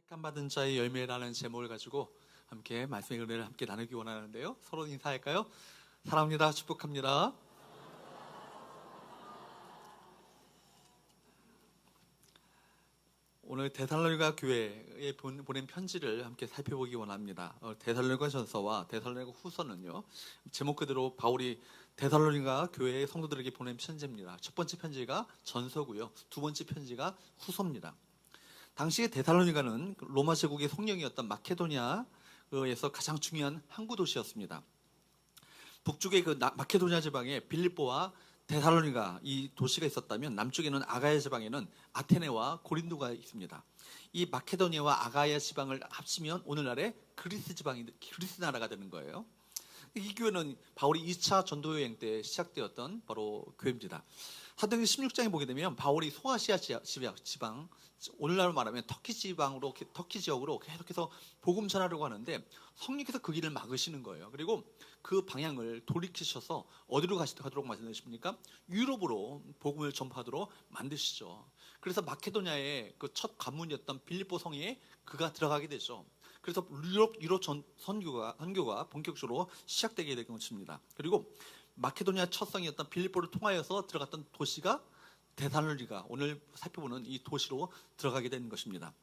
택함받은 자의 열매라는 제목을 가지고 함께 말씀의 은혜를 함께 나누기 원하는데요. 서로 인사할까요? 사랑합니다. 축복합니다. 오늘 데살로니가 교회에 보낸 편지를 함께 살펴보기 원합니다. 데살로니가 전서와 데살로니가 후서는요, 제목 그대로 바울이 데살로니가 교회의 성도들에게 보낸 편지입니다. 첫 번째 편지가 전서고요, 두 번째 편지가 후서입니다. 당시에 데살로니가는 로마 제국의 속령이었던 마케도니아에서 가장 중요한 항구 도시였습니다. 북쪽의 마케도니아 지방에 빌립보와 데살로니가 이 도시가 있었다면 남쪽에는 아가야 지방에는 아테네와 고린도가 있습니다. 이 마케도니아와 아가야 지방을 합치면 오늘날의 그리스 나라가 되는 거예요. 이 교회는 바울이 2차 전도 여행 때 시작되었던 바로 교회입니다. 사도행전 16장에 보게 되면 바울이 소아시아 지방, 오늘날로 말하면 터키 지역으로 계속해서 복음 전하려고 하는데 성령께서 그 길을 막으시는 거예요. 그리고 그 방향을 돌이키셔서 어디로 가도록 만드십니까? 유럽으로 복음을 전파하도록 만드시죠. 그래서 마케도니아의 그 첫 관문이었던 빌립보 성에 그가 들어가게 되죠. 그래서 유럽 선교가 본격적으로 시작되게 된 것입니다. 그리고 마케도니아 첫 성이었던 빌립보를 통하여서 들어갔던 도시가 데살로니가, 오늘 살펴보는 이 도시로 들어가게 된 것입니다.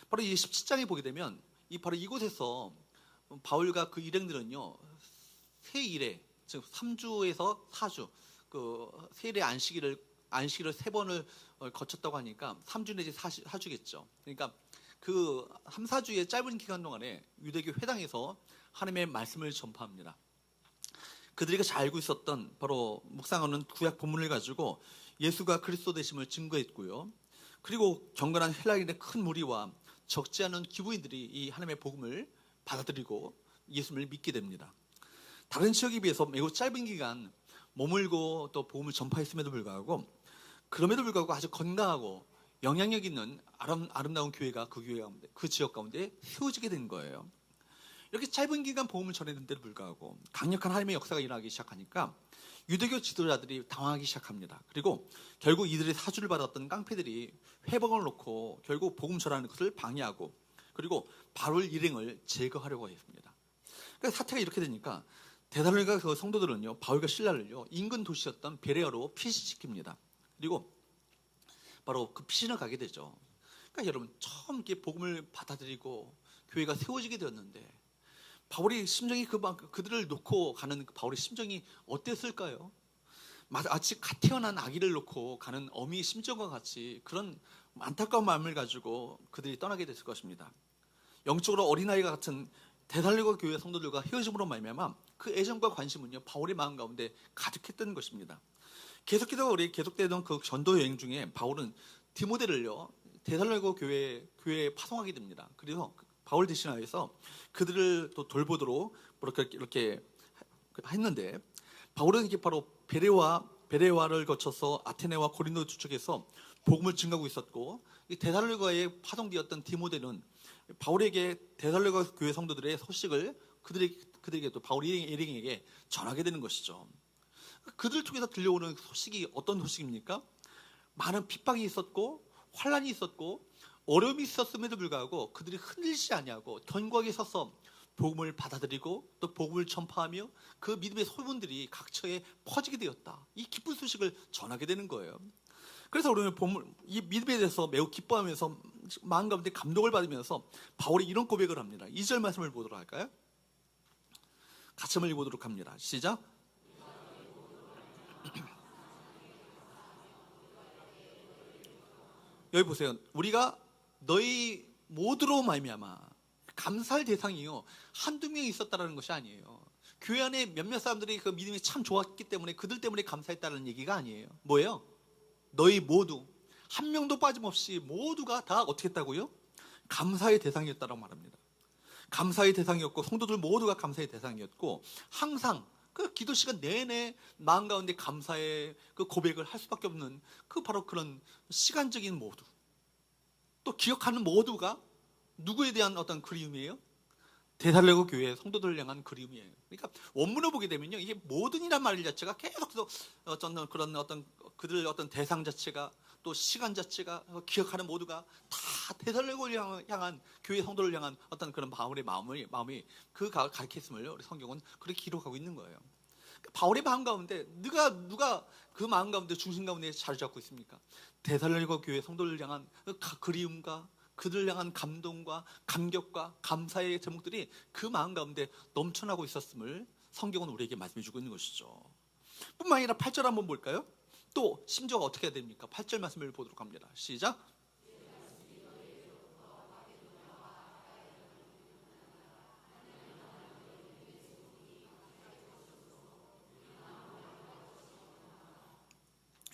바로 이 17장에 보게 되면 바로 이곳에서 바울과 그 일행들은요, 세 일에, 즉 3주에서 4주, 그 세일의 안식일을 3번을 거쳤다고 하니까 3주 내지 4주겠죠. 그러니까 그 3, 4주의 짧은 기간 동안에 유대교 회당에서 하나님의 말씀을 전파합니다. 그들이 잘 알고 있었던 바로 묵상하는 구약 본문을 가지고 예수가 그리스도 되심을 증거했고요. 그리고 경건한 헬라인의 큰 무리와 적지 않은 기부인들이 이 하나님의 복음을 받아들이고 예수를 믿게 됩니다. 다른 지역에 비해서 매우 짧은 기간 머물고 또 복음을 전파했음에도 불구하고 아주 건강하고 영향력 있는 아름다운 교회가 그 지역 가운데 세워지게 된 거예요. 이렇게 짧은 기간 복음을 전했는데도 불구하고 강력한 하나님의 역사가 일어나기 시작하니까 유대교 지도자들이 당황하기 시작합니다. 그리고 결국 이들의 사주를 받았던 깡패들이 회방을 놓고 결국 복음 전하는 것을 방해하고 그리고 바울 일행을 제거하려고 했습니다. 그래서 사태가 이렇게 되니까 데살로니가 그 성도들은요, 바울과 실라를요, 인근 도시였던 베레아로 피신시킵니다. 그리고 바로 그 피신을 가게 되죠. 그러니까 여러분, 처음 이렇게 복음을 받아들이고 교회가 세워지게 되었는데 바울이 심정이 그들을 놓고 가는 바울의 심정이 어땠을까요? 마치 갓 태어난 아기를 놓고 가는 어미의 심정과 같이 그런 안타까운 마음을 가지고 그들이 떠나게 됐을 것입니다. 영적으로 어린아이가 같은 데살로니가 교회 성도들과 헤어짐으로 말미암아 그 애정과 관심은요, 바울의 마음 가운데 가득했던 것입니다. 계속되던 그 전도 여행 중에 바울은 디모데를요, 데살로니가 교회에 파송하게 됩니다. 그래서 바울 대신하여서 그들을 또 돌보도록 이렇게 했는데 바울은 이게 바로 베레와를 거쳐서 아테네와 고린도 주축에서 복음을 증가하고 있었고, 이 데살로니가에 파송되었던 디모데는 바울에게 데살로니가 교회 성도들의 소식을 그들에게 또 바울 일행에게 전하게 되는 것이죠. 그들 통해서 들려오는 소식이 어떤 소식입니까? 많은 핍박이 있었고 환란이 있었고 어려움이 있었음에도 불구하고 그들이 흔들리지 아니하고 견고하게 서서 복음을 받아들이고 또 복음을 전파하며 그 믿음의 소문들이 각처에 퍼지게 되었다. 이 기쁜 소식을 전하게 되는 거예요. 그래서 우리는 이 믿음에 대해서 매우 기뻐하면서 마음 가운데 감동을 받으면서 바울이 이런 고백을 합니다. 2절 말씀을 보도록 할까요? 같이 한번 읽어보도록 합니다. 시작. 여기 보세요. 우리가 너희 모두로 말미암아, 감사할 대상이요, 한두 명이 있었다는 것이 아니에요. 교회 안에 몇몇 사람들이 그 믿음이 참 좋았기 때문에 그들 때문에 감사했다는 얘기가 아니에요. 뭐예요? 너희 모두, 한 명도 빠짐없이 모두가 다 어떻게 했다고요? 감사의 대상이었다고 말합니다. 감사의 대상이었고 성도들 모두가 감사의 대상이었고, 항상 그 기도 시간 내내 마음 가운데 감사의 그 고백을 할 수밖에 없는 바로 그런 시간적인 모두, 또 기억하는 모두가 누구에 대한 어떤 그리움이에요? 데살로니가 교회 성도들을 향한 그리움이에요. 그러니까 원문을 보게 되면요, 이게 모든이란 말 자체가 계속해서 그들 대상 자체가 또 시간 자체가 기억하는 모두가 다 데살로니가를 향한 교회 성도를 향한 어떤 그런 바울의 마음이 그 가르쳤음을 우리 성경은 그렇게 기록하고 있는 거예요. 바울의 마음 가운데 누가 그 마음 가운데 중심 가운데 자리 잡고 있습니까? 데살로니가 교회 성도를 향한 그리움과 그들 향한 감동과 감격과 감사의 제목들이 그 마음 가운데 넘쳐나고 있었음을 성경은 우리에게 말씀해 주고 있는 것이죠. 뿐만 아니라 8절 한번 볼까요? 또 심지어가 어떻게 해야 됩니까? 8절 말씀을 보도록 합니다. 시작.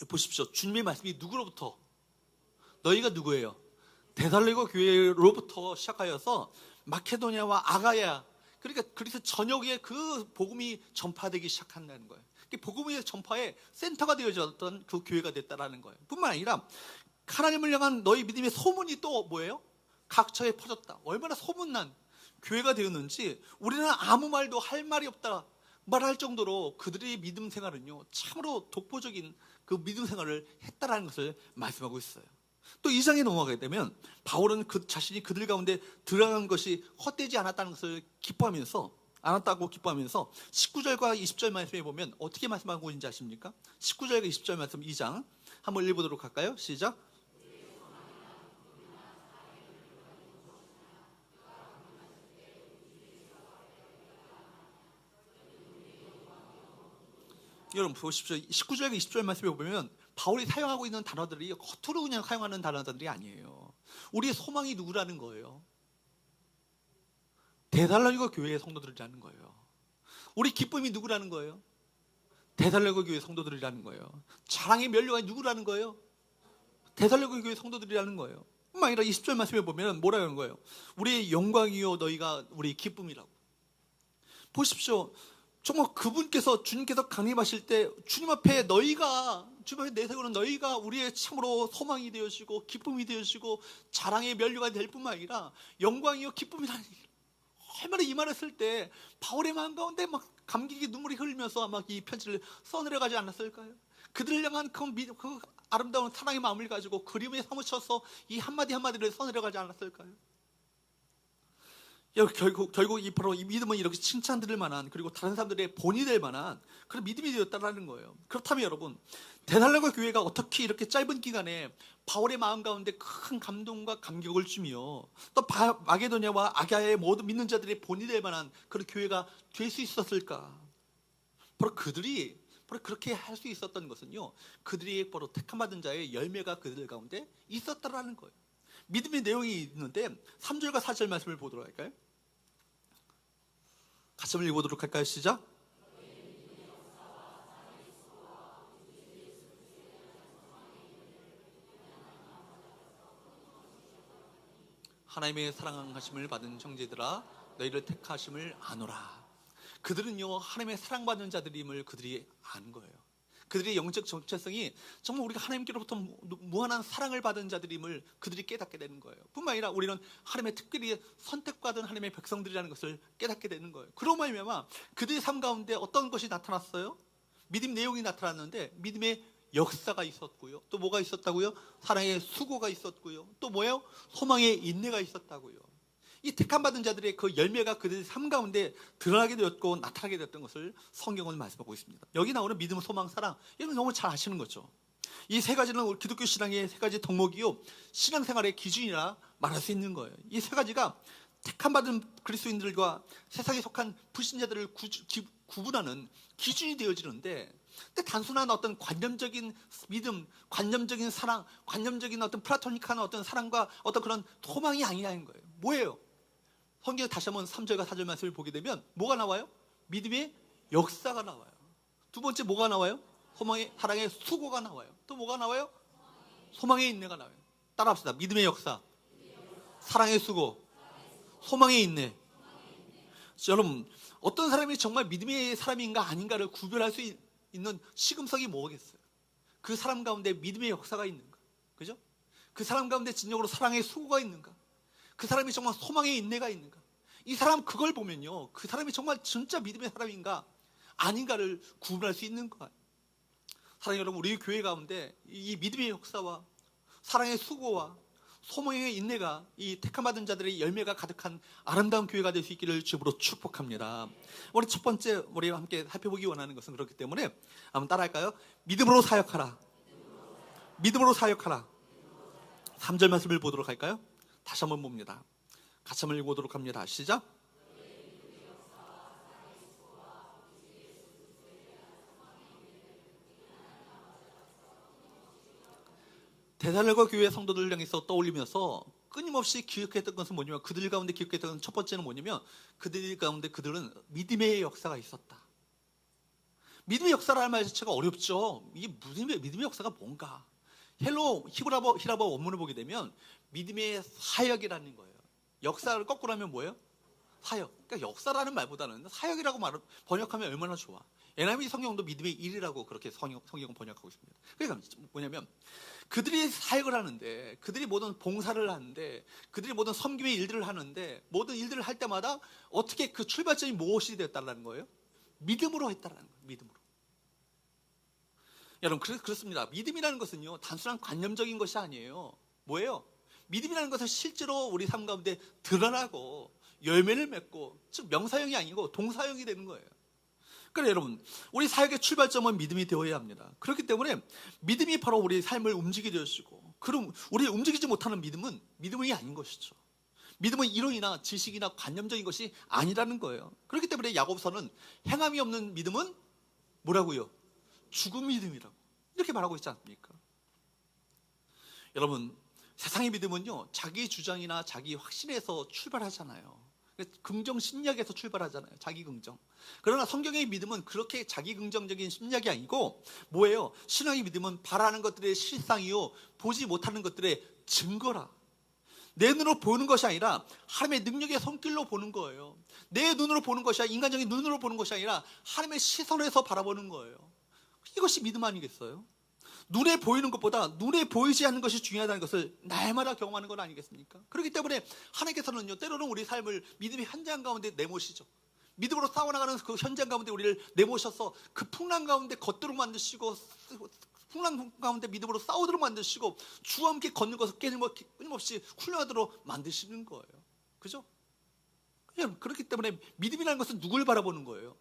보십시오. 주님의 말씀이 누구로부터? 너희가 누구예요? 데살로니가 교회로부터 시작하여서 마케도니아와 아가야, 그러니까 그리스 전역에 그 복음이 전파되기 시작한다는 거예요. 복음의 전파의 센터가 되어졌던 그 교회가 됐다라는 거예요. 뿐만 아니라 하나님을 향한 너희 믿음의 소문이 또 뭐예요? 각처에 퍼졌다. 얼마나 소문난 교회가 되었는지 우리는 아무 말도 할 말이 없다 말할 정도로 그들의 믿음 생활은요 참으로 독보적인 그 믿음 생활을 했다라는 것을 말씀하고 있어요. 또 2장에 넘어가게 되면 바울은 자신이 그들 가운데 들어간 것이 헛되지 않았다는 것을 않았다고 기뻐하면서 19절과 20절 말씀에 보면 어떻게 말씀하고 있는지 아십니까? 19절과 20절 말씀 2장 한번 읽어보도록 할까요? 시작. 여러분 보십시오. 19절과 20절 말씀에 보면 바울이 사용하고 있는 단어들이 겉으로 그냥 사용하는 단어들이 아니에요. 우리의 소망이 누구라는 거예요? 데살로니가 교회의 성도들이라는 거예요. 우리 기쁨이 누구라는 거예요? 데살로니가 교회 성도들이라는 거예요. 자랑의 면류관이 누구라는 거예요? 데살로니가 교회 성도들이라는 거예요. 뿐만 아니라 20절 말씀에 보면 뭐라고 하는 거예요? 우리의 영광이요 너희가 우리의 기쁨이라고. 보십시오. 정말 그분께서 주님께서 강림하실 때 주님 앞에 내세우는 너희가 우리의 참으로 소망이 되어지고 기쁨이 되어지고 자랑의 면류가 될 뿐만 아니라 영광이요 기쁨이라는 얼마나 이 말을 쓸 때 바울의 마음 가운데 막 감격의 눈물이 흘리면서 막 이 편지를 써내려가지 않았을까요? 그들을 향한 그 아름다운 사랑의 마음을 가지고 그림에 사무쳐서 이 한마디 한마디를 써내려가지 않았을까요? 결국 바로 이 믿음은 이렇게 칭찬드릴 만한, 그리고 다른 사람들의 본이 될 만한 그런 믿음이 되었다는 거예요. 그렇다면 여러분, 데살로니가 교회가 어떻게 이렇게 짧은 기간에 바울의 마음 가운데 큰 감동과 감격을 주며 또 마게도냐와 아가야의 모든 믿는 자들의 본이 될 만한 그런 교회가 될 수 있었을까? 바로 그렇게 할 수 있었던 것은요, 그들이 바로 택함받은 자의 열매가 그들 가운데 있었다라는 거예요. 믿음의 내용이 있는데 3절과 4절 말씀을 보도록 할까요? 같이 한번 읽어보도록 할까요? 시작. 하나님의 사랑하심을 받은 형제들아 너희를 택하심을 아노라. 그들은요 하나님의 사랑받는 자들임을 그들이 아는 거예요. 그들의 영적 정체성이 정말 우리가 하나님께로부터 무한한 사랑을 받은 자들임을 그들이 깨닫게 되는 거예요. 뿐만 아니라 우리는 하나님의 특별히 선택받은 하나님의 백성들이라는 것을 깨닫게 되는 거예요. 그로 말미암아 그들의 삶 가운데 어떤 것이 나타났어요? 믿음 내용이 나타났는데 믿음의 역사가 있었고요. 또 뭐가 있었다고요? 사랑의 수고가 있었고요. 또 뭐예요? 소망의 인내가 있었다고요. 이 택함받은 자들의 그 열매가 그들의 삶 가운데 드러나게 되었고 나타나게 되었던 것을 성경은 말씀하고 있습니다. 여기 나오는 믿음, 소망, 사랑, 이건 너무 잘 아시는 거죠. 이 세 가지는 우리 기독교 신앙의 세 가지 덕목이요 신앙생활의 기준이라 말할 수 있는 거예요. 이 세 가지가 택함받은 그리스도인들과 세상에 속한 불신자들을 구분하는 기준이 되어지는데, 근데 단순한 어떤 관념적인 믿음, 관념적인 사랑, 관념적인 어떤 플라토닉한 어떤 사랑과 어떤 그런 소망이 아니라는 거예요. 뭐예요? 성경에 다시 한번 3절과 4절 말씀을 보게 되면 뭐가 나와요? 믿음의 역사가 나와요. 두 번째 뭐가 나와요? 소망의, 사랑의 수고가 나와요. 또 뭐가 나와요? 소망의 인내가 나와요. 따라합시다. 믿음의 역사, 사랑의 수고, 소망의 인내. 여러분, 어떤 사람이 정말 믿음의 사람인가 아닌가를 구별할 수 있는 시금석이 뭐겠어요? 그 사람 가운데 믿음의 역사가 있는가? 그죠? 그 사람 가운데 진정으로 사랑의 수고가 있는가? 그 사람이 정말 소망의 인내가 있는가? 이 사람 그걸 보면요, 그 사람이 정말 진짜 믿음의 사람인가 아닌가를 구분할 수 있는 거예요. 사랑하는 여러분, 우리 교회 가운데 이 믿음의 역사와 사랑의 수고와 소망의 인내가 이 택함받은 자들의 열매가 가득한 아름다운 교회가 될 수 있기를 주으로 축복합니다. 우리 첫 번째 우리와 함께 살펴보기 원하는 것은 그렇기 때문에 한번 따라할까요? 믿음으로 사역하라. 믿음으로 사역하라. 3절 말씀을 보도록 할까요? 다시 한번 봅니다. 같이 한번 읽어보도록 합니다. 시작. 데살로니가 교회 성도들을 향해서 떠올리면서 끊임없이 기억했던 것은 뭐냐면, 그들 가운데 기억했던 첫 번째는 뭐냐면, 그들 가운데 그들은 믿음의 역사가 있었다. 믿음의 역사라는 말 자체가 어렵죠. 이게 믿음의 역사가 뭔가? 히브라어 원문을 보게 되면 믿음의 사역이라는 거예요. 역사를 거꾸로 하면 뭐예요? 사역. 그러니까 역사라는 말보다는 사역이라고 번역하면 얼마나 좋아. NIV 성경도 믿음의 일이라고 그렇게 성경은 번역하고 있습니다. 그러니까 뭐냐면, 그들이 사역을 하는데, 그들이 모든 봉사를 하는데, 그들이 모든 섬김의 일들을 하는데, 모든 일들을 할 때마다 어떻게 그 출발점이 무엇이 되었다는 거예요? 믿음으로 했다는 거예요. 믿음으로. 여러분, 그렇습니다. 믿음이라는 것은요, 단순한 관념적인 것이 아니에요. 뭐예요? 믿음이라는 것은 실제로 우리 삶 가운데 드러나고 열매를 맺고, 즉 명사형이 아니고 동사형이 되는 거예요. 그러니까 여러분, 우리 사역의 출발점은 믿음이 되어야 합니다. 그렇기 때문에 믿음이 바로 우리 삶을 움직이게 되어주고, 그럼 우리 움직이지 못하는 믿음은 믿음이 아닌 것이죠. 믿음은 이론이나 지식이나 관념적인 것이 아니라는 거예요. 그렇기 때문에 야고보서는 행함이 없는 믿음은 뭐라고요? 죽은 믿음이라고 이렇게 말하고 있지 않습니까? 여러분, 세상의 믿음은요, 자기 주장이나 자기 확신에서 출발하잖아요. 긍정 심리학에서 출발하잖아요. 자기 긍정. 그러나 성경의 믿음은 그렇게 자기 긍정적인 심리학이 아니고 뭐예요? 신앙의 믿음은 바라는 것들의 실상이요, 보지 못하는 것들의 증거라. 내 눈으로 보는 것이 아니라 하나님의 능력의 손길로 보는 거예요. 내 눈으로 보는 것이 아니라, 인간적인 눈으로 보는 것이 아니라 하나님의 시선에서 바라보는 거예요. 이것이 믿음 아니겠어요? 눈에 보이는 것보다 눈에 보이지 않는 것이 중요하다는 것을 날마다 경험하는 건 아니겠습니까? 그렇기 때문에 하나님께서는요, 때로는 우리 삶을 믿음의 현장 가운데 내모시죠. 믿음으로 싸워나가는 그 현장 가운데 우리를 내모셔서 그 풍랑 가운데 걷도록 만드시고, 풍랑 가운데 믿음으로 싸우도록 만드시고, 주와 함께 걷는 것을 끊임없이 훈련하도록 만드시는 거예요. 그죠? 그냥 그렇기 때문에 믿음이라는 것은 누굴 바라보는 거예요?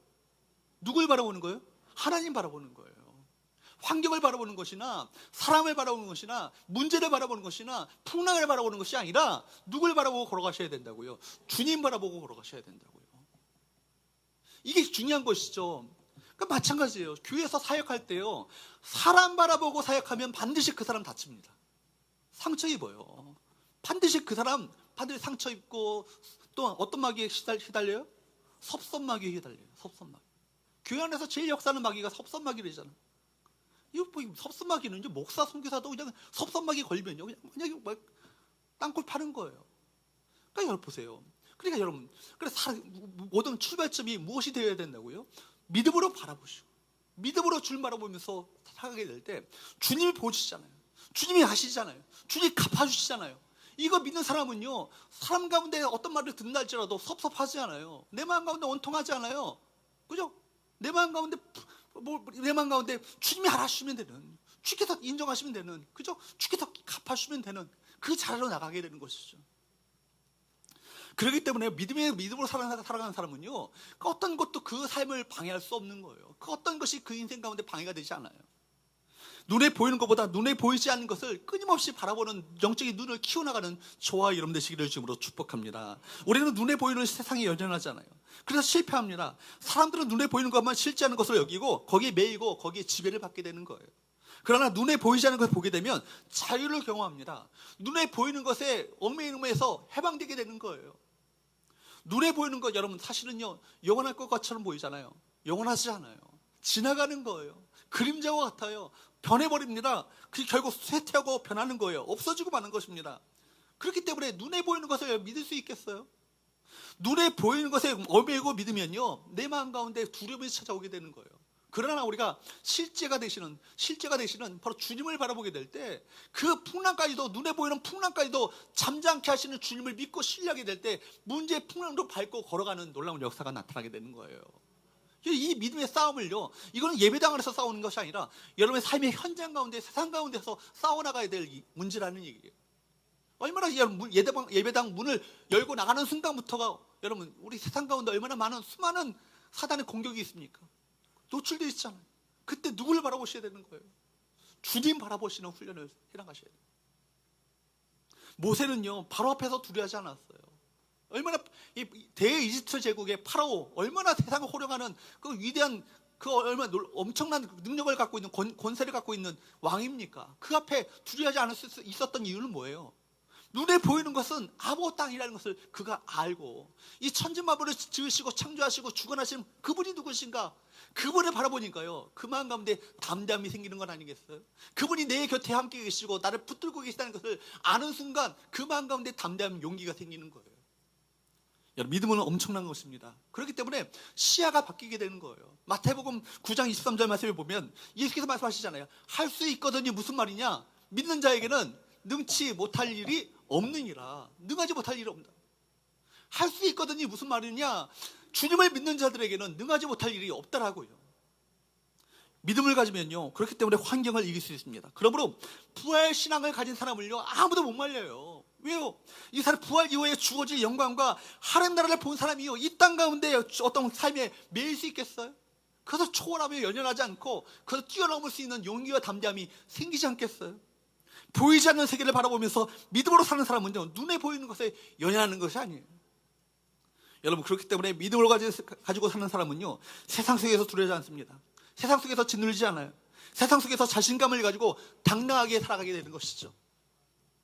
누굴 바라보는 거예요? 하나님 바라보는 거예요. 환경을 바라보는 것이나 사람을 바라보는 것이나 문제를 바라보는 것이나 풍랑을 바라보는 것이 아니라 누굴 바라보고 걸어가셔야 된다고요? 주님 바라보고 걸어가셔야 된다고요. 이게 중요한 것이죠. 그러니까 마찬가지예요. 교회에서 사역할 때요, 사람 바라보고 사역하면 반드시 그 사람 다칩니다. 상처 입어요. 반드시 그 사람 상처 입고, 또 어떤 마귀에 휘달려요? 섭섭마귀에 휘달려요. 섭섭마귀. 교회 안에서 제일 역사하는 마귀가 섭섭마귀래잖아. 이거 뭐 섭섭마귀는요, 목사 선교사도 그냥 섭섭마귀 걸면요, 그냥 막 땅굴 파는 거예요. 그러니까 여러분 보세요. 그러니까 여러분, 모든 출발점이 무엇이 되어야 된다고요? 믿음으로 바라보시고, 믿음으로 주님 바라보면서 살아가게 될 때 주님이 보시잖아요. 주님이 아시잖아요. 주님이 갚아주시잖아요. 이거 믿는 사람은요, 사람 가운데 어떤 말을 듣는다 할지라도 섭섭하지 않아요. 내 마음 가운데 원통하지 않아요. 그죠? 내 마음 가운데 주님이 알아주시면 되는, 주께서 인정하시면 되는, 그죠? 주께서 갚아주시면 되는 그 자리로 나가게 되는 것이죠. 그렇기 때문에 믿음으로 살아가는 사람은요, 그 어떤 것도 그 삶을 방해할 수 없는 거예요. 그 어떤 것이 그 인생 가운데 방해가 되지 않아요. 눈에 보이는 것보다 눈에 보이지 않는 것을 끊임없이 바라보는 영적인 눈을 키워나가는 저와 여러분 되시기를 주님으로 축복합니다. 우리는 눈에 보이는 세상에 연연하잖아요. 그래서 실패합니다. 사람들은 눈에 보이는 것만 실제하는 것을 여기고 거기에 매이고 거기에 지배를 받게 되는 거예요. 그러나 눈에 보이지 않는 것을 보게 되면 자유를 경험합니다. 눈에 보이는 것에 얽매임에서 해방되게 되는 거예요. 눈에 보이는 것, 여러분 사실은요, 영원할 것처럼 보이잖아요. 영원하지 않아요. 지나가는 거예요. 그림자와 같아요. 변해버립니다. 그게 결국 쇠퇴하고 변하는 거예요. 없어지고 마는 것입니다. 그렇기 때문에 눈에 보이는 것을 믿을 수 있겠어요? 눈에 보이는 것에 얽매이고 믿으면요, 내 마음 가운데 두려움이 찾아오게 되는 거예요. 그러나 우리가 실제가 되시는 바로 주님을 바라보게 될 때, 그 풍랑까지도, 눈에 보이는 풍랑까지도 잠잠케 하시는 주님을 믿고 신뢰하게 될 때 문제의 풍랑도 밟고 걸어가는 놀라운 역사가 나타나게 되는 거예요. 이 믿음의 싸움을요, 이거는 예배당 안에서 싸우는 것이 아니라 여러분의 삶의 현장 가운데, 세상 가운데서 싸워나가야 될 문제라는 얘기예요. 얼마나 예배당 문을 열고 나가는 순간부터가 여러분 우리 세상 가운데 얼마나 많은 수많은 사단의 공격이 있습니까? 노출되어 있잖아요. 그때 누구를 바라보셔야 되는 거예요? 주님 바라보시는 훈련을 해나가셔야 돼요. 모세는요 바로 앞에서 두려워하지 않았어요. 얼마나 대이집트 제국의 파라오, 얼마나 세상을 호령하는 그 위대한, 그 얼마나 엄청난 능력을 갖고 있는, 권세를 갖고 있는 왕입니까? 그 앞에 두려워하지 않을 수 있었던 이유는 뭐예요? 눈에 보이는 것은 아무것도 아니라는 것을 그가 알고, 이 천지만물을 지으시고 창조하시고 주관하시는 그분이 누구신가? 그분을 바라보니까요 그 마음 가운데 담대함이 생기는 건 아니겠어요? 그분이 내 곁에 함께 계시고 나를 붙들고 계시다는 것을 아는 순간 그 마음 가운데 담대함, 용기가 생기는 거예요. 여러분, 믿음은 엄청난 것입니다. 그렇기 때문에 시야가 바뀌게 되는 거예요. 마태복음 9장 23절 말씀을 보면 예수께서 말씀하시잖아요. 할 수 있거든요. 무슨 말이냐? 믿는 자에게는 능치 못할 일이 없느니라. 능하지 못할 일이 없다. 할 수 있거든요. 무슨 말이냐? 주님을 믿는 자들에게는 능하지 못할 일이 없다라고요. 믿음을 가지면요 그렇기 때문에 환경을 이길 수 있습니다. 그러므로 부활 신앙을 가진 사람을요 아무도 못 말려요. 왜요? 이 사람 부활 이후에 주어질 영광과 하나님 나라를 본 사람이요 이 땅 가운데 어떤 삶에 매일 수 있겠어요? 그래서 초월하며 연연하지 않고 그래서 뛰어넘을 수 있는 용기와 담대함이 생기지 않겠어요? 보이지 않는 세계를 바라보면서 믿음으로 사는 사람은요 눈에 보이는 것에 연연하는 것이 아니에요. 여러분, 그렇기 때문에 믿음을 가지고 사는 사람은요 세상 속에서 두려워하지 않습니다. 세상 속에서 짓눌리지 않아요. 세상 속에서 자신감을 가지고 당당하게 살아가게 되는 것이죠.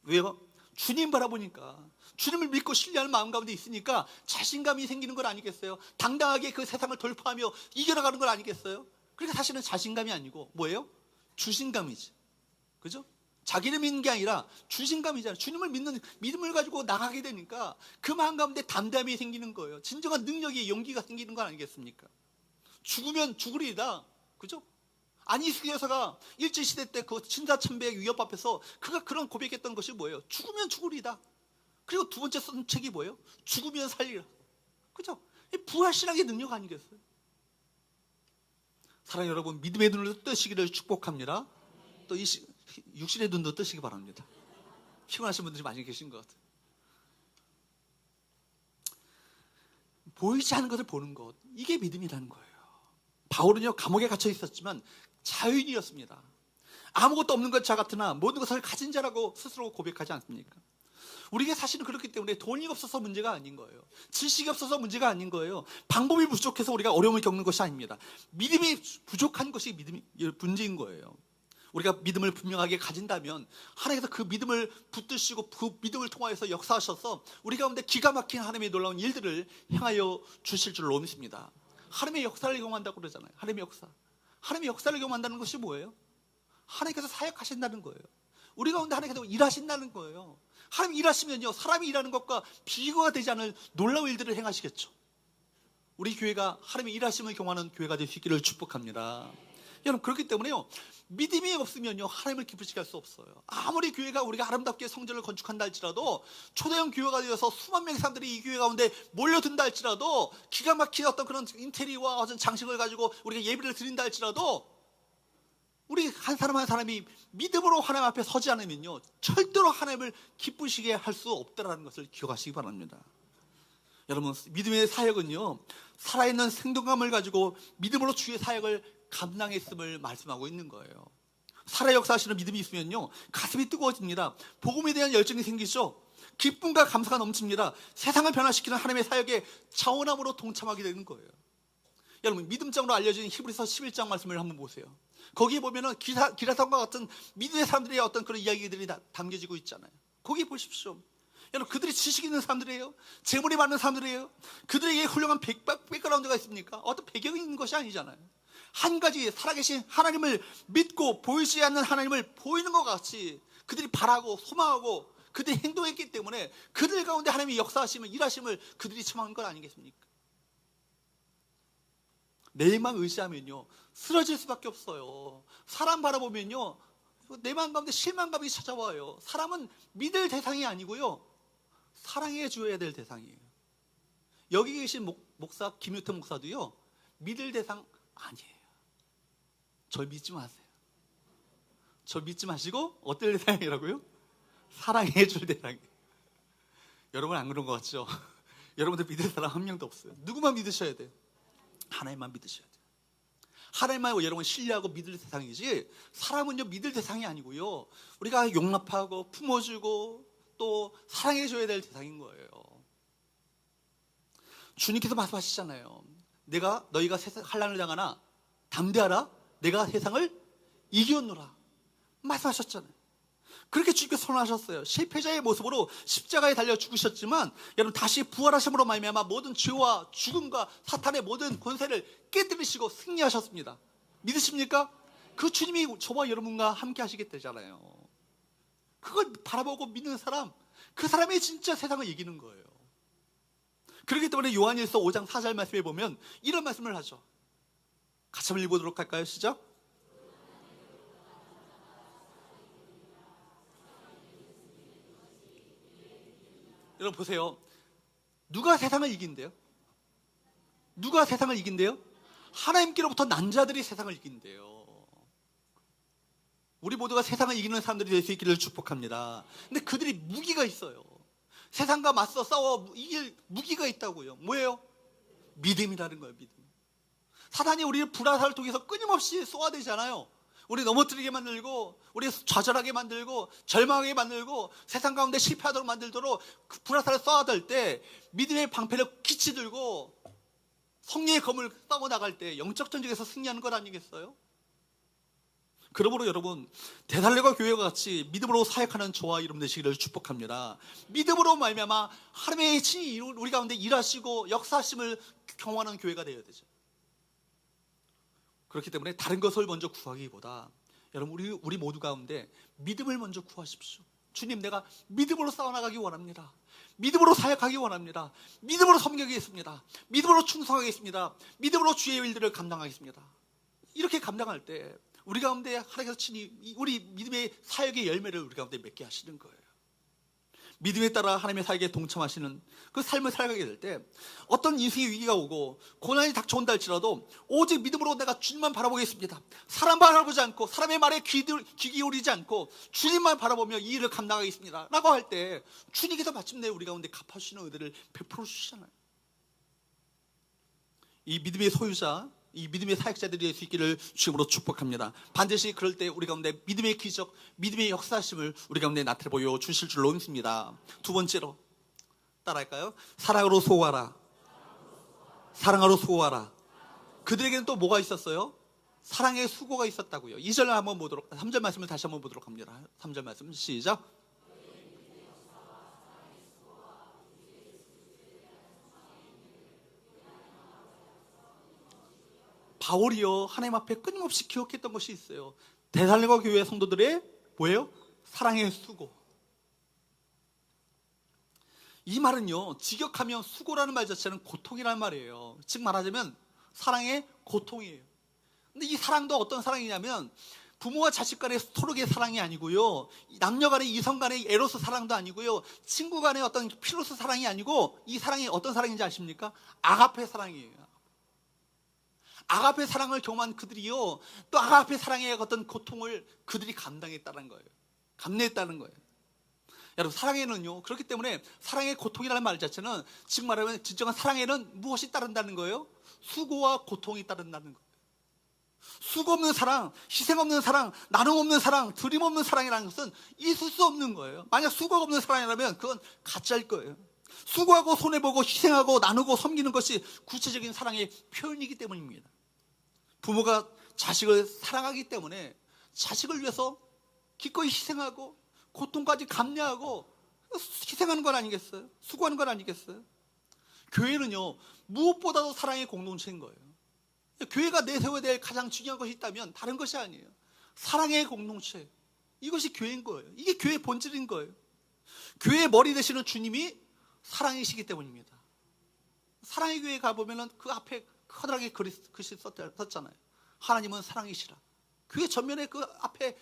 왜요? 주님 바라보니까, 주님을 믿고 신뢰하는 마음 가운데 있으니까 자신감이 생기는 건 아니겠어요? 당당하게 그 세상을 돌파하며 이겨나가는 건 아니겠어요? 그러니까 사실은 자신감이 아니고 뭐예요? 주신감이지. 그죠? 자기를 믿는 게 아니라 주신감이잖아요. 주님을 믿는 믿음을 가지고 나가게 되니까 그 마음 가운데 담대함이 생기는 거예요. 진정한 능력이, 용기가 생기는 건 아니겠습니까? 죽으면 죽으리이다. 그죠? 안희숙 여사가 일제시대 때 그 신사참배의 위협 앞에서 그가 그런 고백했던 것이 뭐예요? 죽으면 죽으리다. 그리고 두 번째 쓴 책이 뭐예요? 죽으면 살리라. 그죠? 부활신앙의 능력 아니겠어요? 사랑하는 여러분, 믿음의 눈을 뜨시기를 축복합니다. 또 이 육신의 눈도 뜨시기 바랍니다. 피곤하신 분들이 많이 계신 것 같아요. 보이지 않는 것을 보는 것, 이게 믿음이라는 거예요. 바울은요 감옥에 갇혀 있었지만 자유인이었습니다. 아무것도 없는 것 자 같으나 모든 것을 가진 자라고 스스로 고백하지 않습니까? 우리가 사실은 그렇기 때문에 돈이 없어서 문제가 아닌 거예요. 지식이 없어서 문제가 아닌 거예요. 방법이 부족해서 우리가 어려움을 겪는 것이 아닙니다. 믿음이 부족한 것이 믿음이 문제인 거예요. 우리가 믿음을 분명하게 가진다면 하나님께서 그 믿음을 붙드시고 그 믿음을 통하여서 역사하셔서 우리 가운데 기가 막힌 하나님의 놀라운 일들을 행하여 주실 줄로 믿습니다. 하나님의 역사를 경험한다고 그러잖아요. 하나님의 역사. 하나님의 역사를 경험한다는 것이 뭐예요? 하나님께서 사역하신다는 거예요. 우리 가운데 하나님께서 일하신다는 거예요. 하나님 일하시면요 사람이 일하는 것과 비교가 되지 않을 놀라운 일들을 행하시겠죠. 우리 교회가 하나님의 일하심을 경험하는 교회가 될 수 있기를 축복합니다. 여러분, 그렇기 때문에요 믿음이 없으면요 하나님을 기쁘시게 할 수 없어요. 아무리 교회가 우리가 아름답게 성전을 건축한다 할지라도, 초대형 교회가 되어서 수만 명의 사람들이 이 교회 가운데 몰려든다 할지라도, 기가 막힌 어떤 그런 인테리어와 어떤 장식을 가지고 우리가 예배를 드린다 할지라도, 우리 한 사람 한 사람이 믿음으로 하나님 앞에 서지 않으면요 절대로 하나님을 기쁘시게 할 수 없다는 것을 기억하시기 바랍니다. 여러분, 믿음의 사역은요 살아있는 생동감을 가지고 믿음으로 주의 사역을 감당했음을 말씀하고 있는 거예요. 살아 역사하시는 믿음이 있으면요 가슴이 뜨거워집니다. 복음에 대한 열정이 생기죠. 기쁨과 감사가 넘칩니다. 세상을 변화시키는 하나님의 사역에 자원함으로 동참하게 되는 거예요. 여러분, 믿음장으로 알려진 히브리서 11장 말씀을 한번 보세요. 거기에 보면은 기라성과 같은 믿음의 사람들의 어떤 그런 이야기들이 담겨지고 있잖아요. 거기 보십시오. 여러분, 그들이 지식 있는 사람들이에요. 재물이 많은 사람들이에요. 그들에게 훌륭한 백그라운드가 있습니까? 어떤 배경이 있는 것이 아니잖아요. 한 가지 살아계신 하나님을 믿고 보이지 않는 하나님을 보이는 것 같이 그들이 바라고 소망하고 그들이 행동했기 때문에 그들 가운데 하나님이 역사하심을, 일하심을 그들이 체험한 것 아니겠습니까? 내일만 의지하면요 쓰러질 수밖에 없어요. 사람 바라보면요 내 마음 가운데 실망감이 찾아와요. 사람은 믿을 대상이 아니고요 사랑해 줘야 될 대상이에요. 여기 계신 목사 김유태 목사도요 믿을 대상 아니에요. 절 믿지 마세요. 절 믿지 마시고 어떨 대상이라고요? 사랑해 줄 대상이에요. 여러분 안 그런 것 같죠? 여러분들 믿을 사람 한 명도 없어요. 누구만 믿으셔야 돼요? 하나님만 믿으셔야 돼요. 하나님만 여러분 신뢰하고 믿을 대상이지, 사람은요 믿을 대상이 아니고요, 우리가 용납하고 품어주고 또 사랑해줘야 될 대상인 거예요. 주님께서 말씀하시잖아요. 너희가 세상 환난을 당하나 담대하라, 내가 세상을 이겼노라 말씀하셨잖아요. 그렇게 주님께서 선언하셨어요. 실패자의 모습으로 십자가에 달려 죽으셨지만 여러분 다시 부활하심으로 말미암아 모든 죄와 죽음과 사탄의 모든 권세를 깨뜨리시고 승리하셨습니다. 믿으십니까? 그 주님이 저와 여러분과 함께 하시겠다잖아요. 그걸 바라보고 믿는 사람, 그 사람이 진짜 세상을 이기는 거예요. 그렇기 때문에 요한일서 5장 4절 말씀에 보면 이런 말씀을 하죠. 같이 한번 읽어보도록 할까요? 시작. 여러분 보세요. 누가 세상을 이긴대요? 누가 세상을 이긴대요? 하나님께로부터 난 자들이 세상을 이긴대요. 우리 모두가 세상을 이기는 사람들이 될 수 있기를 축복합니다. 근데 그들이 무기가 있어요. 세상과 맞서 싸워 이길 무기가 있다고요. 뭐예요? 믿음이라는 거예요. 믿음. 사단이 우리를 불화살을 통해서 끊임없이 쏘아대잖아요. 우리 넘어뜨리게 만들고, 우리 좌절하게 만들고, 절망하게 만들고, 세상 가운데 실패하도록 만들도록 그 불화살을 쏘아댈 때 믿음의 방패를 기치 들고 성령의 검을 싸워 나갈 때 영적 전쟁에서 승리하는 것 아니겠어요? 그러므로 여러분, 데살로니가 교회와 같이 믿음으로 사역하는 저와 여러분 되시기를 축복합니다. 믿음으로 말미암아 하나님의 친히 우리 가운데 일하시고 역사하심을 경험하는 교회가 되어야 되죠. 그렇기 때문에 다른 것을 먼저 구하기보다 여러분 우리 모두 가운데 믿음을 먼저 구하십시오. 주님, 내가 믿음으로 싸워나가기 원합니다. 믿음으로 사역하기 원합니다. 믿음으로 섬기겠습니다. 믿음으로 충성하겠습니다. 믿음으로 주의 일들을 감당하겠습니다. 이렇게 감당할 때 우리 가운데 하나님께서 친히 우리 믿음의 사역의 열매를 우리 가운데 맺게 하시는 거예요. 믿음에 따라 하나님의 사역에 동참하시는 그 삶을 살아가게 될 때 어떤 인생의 위기가 오고 고난이 닥쳐온다 할지라도 오직 믿음으로 내가 주님만 바라보겠습니다. 사람 바라보지 않고 사람의 말에 귀 기울이지 않고 주님만 바라보며 이 일을 감당하겠습니다 라고 할 때 주님께서 마침내 우리 가운데 갚아주시는 은혜를 베풀어 주시잖아요. 이 믿음의 소유자, 이 믿음의 사역자들이 될 수 있기를 주님으로 축복합니다. 반드시 그럴 때 우리 가운데 믿음의 기적, 믿음의 역사심을 우리 가운데 나타내 보여 주실 줄로 믿습니다. 두 번째로 따라할까요? 사랑으로 소호하라. 사랑으로 소호하라. 그들에게는 또 뭐가 있었어요? 사랑의 수고가 있었다고요. 2절 한번 보도록, 3절 말씀을 다시 한번 보도록 합니다. 3절 말씀 시작. 바울이요 하나님 앞에 끊임없이 기억했던 것이 있어요. 데살로니가 교회 성도들의 뭐예요? 사랑의 수고. 이 말은요, 직역하면 수고라는 말 자체는 고통이라는 말이에요. 즉 말하자면 사랑의 고통이에요. 근데 이 사랑도 어떤 사랑이냐면 부모와 자식 간의 서로의 사랑이 아니고요, 남녀 간의 이성 간의 에로스 사랑도 아니고요, 친구 간의 어떤 필로스 사랑이 아니고, 이 사랑이 어떤 사랑인지 아십니까? 아가페 사랑이에요. 아가페 사랑을 경험한 그들이요, 또 아가페 사랑의 어떤 고통을 그들이 감당했다는 거예요. 감내했다는 거예요. 여러분, 사랑에는요, 그렇기 때문에 사랑의 고통이라는 말 자체는 즉 말하면 진정한 사랑에는 무엇이 따른다는 거예요? 수고와 고통이 따른다는 거예요. 수고 없는 사랑, 희생 없는 사랑, 나눔 없는 사랑, 드림 없는 사랑이라는 것은 있을 수 없는 거예요. 만약 수고가 없는 사랑이라면 그건 가짜일 거예요. 수고하고 손해보고 희생하고 나누고 섬기는 것이 구체적인 사랑의 표현이기 때문입니다. 부모가 자식을 사랑하기 때문에 자식을 위해서 기꺼이 희생하고 고통까지 감내하고 희생하는 건 아니겠어요? 수고하는 건 아니겠어요? 교회는요, 무엇보다도 사랑의 공동체인 거예요. 교회가 내세워야 될 가장 중요한 것이 있다면 다른 것이 아니에요. 사랑의 공동체. 이것이 교회인 거예요. 이게 교회의 본질인 거예요. 교회의 머리 되시는 주님이 사랑이시기 때문입니다. 사랑의 교회에 가보면 그 앞에 커다랗게 글씨 썼잖아요. 하나님은 사랑이시라. 교회 전면에 그 앞에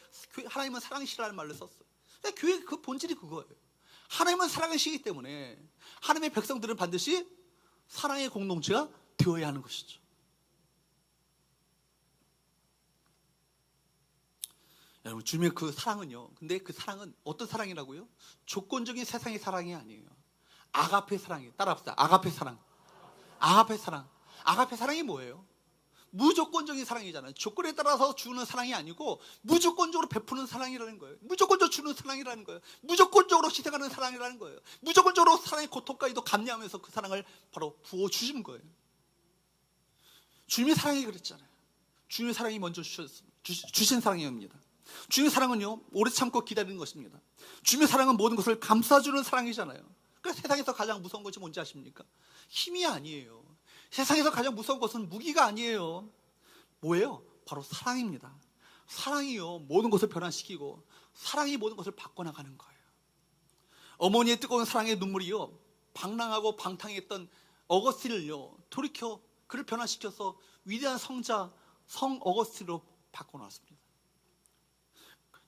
하나님은 사랑이시라는 말을 썼어요. 교회 그 본질이 그거예요. 하나님은 사랑이시기 때문에 하나님의 백성들은 반드시 사랑의 공동체가 되어야 하는 것이죠. 여러분, 주님의 그 사랑은요, 근데 그 사랑은 어떤 사랑이라고요? 조건적인 세상의 사랑이 아니에요. 아가페 사랑이에요. 따라합시다. 아가페 사랑. 아가페 사랑. 아가페 사랑이 뭐예요? 무조건적인 사랑이잖아요. 조건에 따라서 주는 사랑이 아니고 무조건적으로 베푸는 사랑이라는 거예요. 무조건적으로 주는 사랑이라는 거예요. 무조건적으로 희생하는 사랑이라는 거예요. 무조건적으로 사랑의 고통까지도 감내하면서 그 사랑을 바로 부어주신 거예요. 주님의 사랑이 그랬잖아요. 주님의 사랑이 먼저 주신 사랑입니다. 주님의 사랑은요, 오래 참고 기다리는 것입니다. 주님의 사랑은 모든 것을 감싸주는 사랑이잖아요. 그래서 세상에서 가장 무서운 것이 뭔지 아십니까? 힘이 아니에요. 세상에서 가장 무서운 것은 무기가 아니에요. 뭐예요? 바로 사랑입니다. 사랑이요, 모든 것을 변화시키고 사랑이 모든 것을 바꿔나가는 거예요. 어머니의 뜨거운 사랑의 눈물이요, 방랑하고 방탕했던 어거스틴을요, 돌이켜 그를 변화시켜서 위대한 성자 성 어거스틴으로 바꿔놨습니다.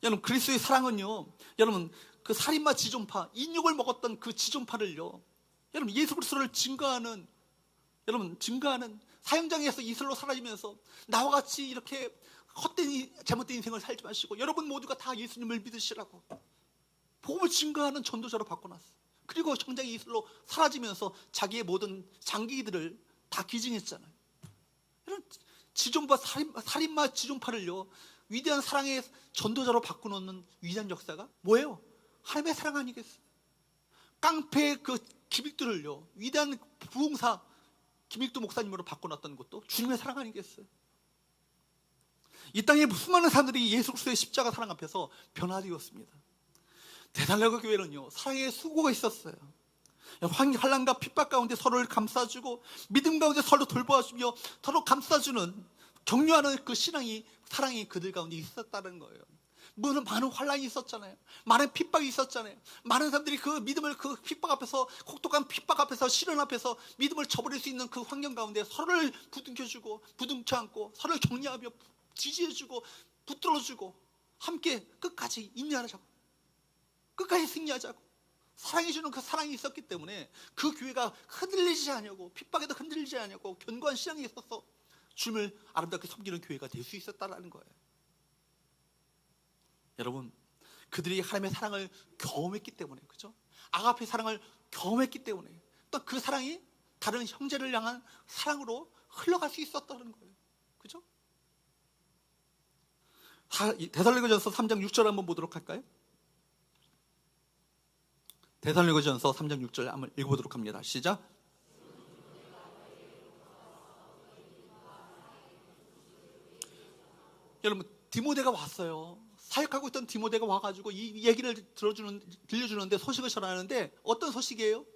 여러분, 그리스도의 사랑은요, 여러분, 그 살인마 지존파, 인육을 먹었던 그 지존파를요, 여러분, 예수 그리스도를 증거하는 사형장에서 이슬로 사라지면서 나와 같이 이렇게 헛된 잘못된 인생을 살지 마시고 여러분 모두가 다 예수님을 믿으시라고 복음을 증거하는 전도자로 바꿔놨어요. 그리고 형장의 이슬로 사라지면서 자기의 모든 장기들을 다 기증했잖아요. 이런 지존파, 살인마 지존파를요, 위대한 사랑의 전도자로 바꿔놓는 위대한 역사가 뭐예요? 하나님의 사랑 아니겠어요? 깡패의 그 기믹들을요, 위대한 부흥사 김익두 목사님으로 바꿔놨던 것도 주님의 사랑 아니겠어요? 이 땅에 수많은 사람들이 예수 그리스도의 십자가 사랑 앞에서 변화되었습니다. 데살로니가 교회는요, 사랑의 수고가 있었어요. 환란과 핍박 가운데 서로를 감싸주고 믿음 가운데 서로 돌보아주며 서로 감싸주는 격려하는 그 사랑이 그들 가운데 있었다는 거예요. 물론 많은 환란이 있었잖아요. 많은 핍박이 있었잖아요. 많은 사람들이 그 믿음을 그 핍박 앞에서, 혹독한 핍박 앞에서, 시련 앞에서 믿음을 저버릴 수 있는 그 환경 가운데 서로를 부둥켜주고 부둥켜 안고 서로를 격려하며 지지해주고 붙들어주고 함께 끝까지 인내하자고, 끝까지 승리하자고 사랑해주는 그 사랑이 있었기 때문에 그 교회가 흔들리지 않냐고, 핍박에도 흔들리지 않냐고, 견고한 신앙이 있어서 주님을 아름답게 섬기는 교회가 될 수 있었다는 거예요. 여러분, 그들이 하나님의 사랑을 경험했기 때문에, 그죠? 아가페 사랑을 경험했기 때문에 또 그 사랑이 다른 형제를 향한 사랑으로 흘러갈 수 있었다는 거예요. 그죠? 데살로니가전서 3장 6절 한번 보도록 할까요? 데살로니가전서 3장 6절 한번 읽어보도록 합니다. 시작. 여러분, 디모데가 왔어요. 사역하고 있던 디모데가 와가지고 이 얘기를 들려주는데, 소식을 전하는데 어떤 소식이에요?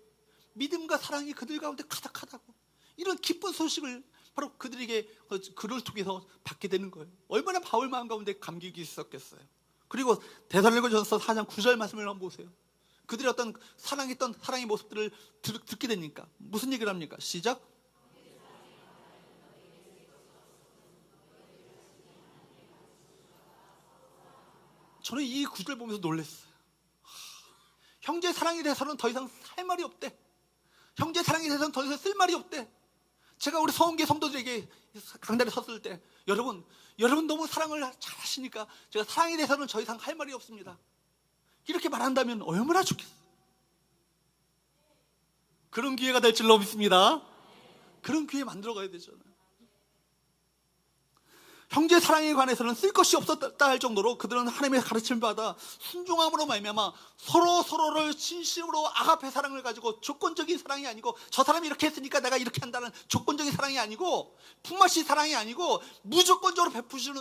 믿음과 사랑이 그들 가운데 가득하다고, 이런 기쁜 소식을 바로 그들에게 글을 통해서 받게 되는 거예요. 얼마나 바울 마음 가운데 감격이 있었겠어요. 그리고 데살로니가전서 4장 9절 말씀을 한번 보세요. 그들의 어떤 사랑했던 사랑의 모습들을 듣게 되니까 무슨 얘기를 합니까? 시작. 저는 이 구절을 보면서 놀랐어요. 형제 사랑에 대해서는 더 이상 할 말이 없대. 형제 사랑에 대해서는 더 이상 쓸 말이 없대. 제가 우리 서원계 성도들에게 강단에 섰을 때, 여러분 너무 사랑을 잘 하시니까 제가 사랑에 대해서는 더 이상 할 말이 없습니다, 이렇게 말한다면 얼마나 좋겠어요. 그런 기회가 될 줄로 믿습니다. 그런 기회 만들어가야 되잖아요. 형제 사랑에 관해서는 쓸 것이 없었다 할 정도로 그들은 하나님의 가르침을 받아 순종함으로 말미암아 서로를 진심으로 아가페 사랑을 가지고, 조건적인 사랑이 아니고 저 사람이 이렇게 했으니까 내가 이렇게 한다는 조건적인 사랑이 아니고, 품맛이 사랑이 아니고 무조건적으로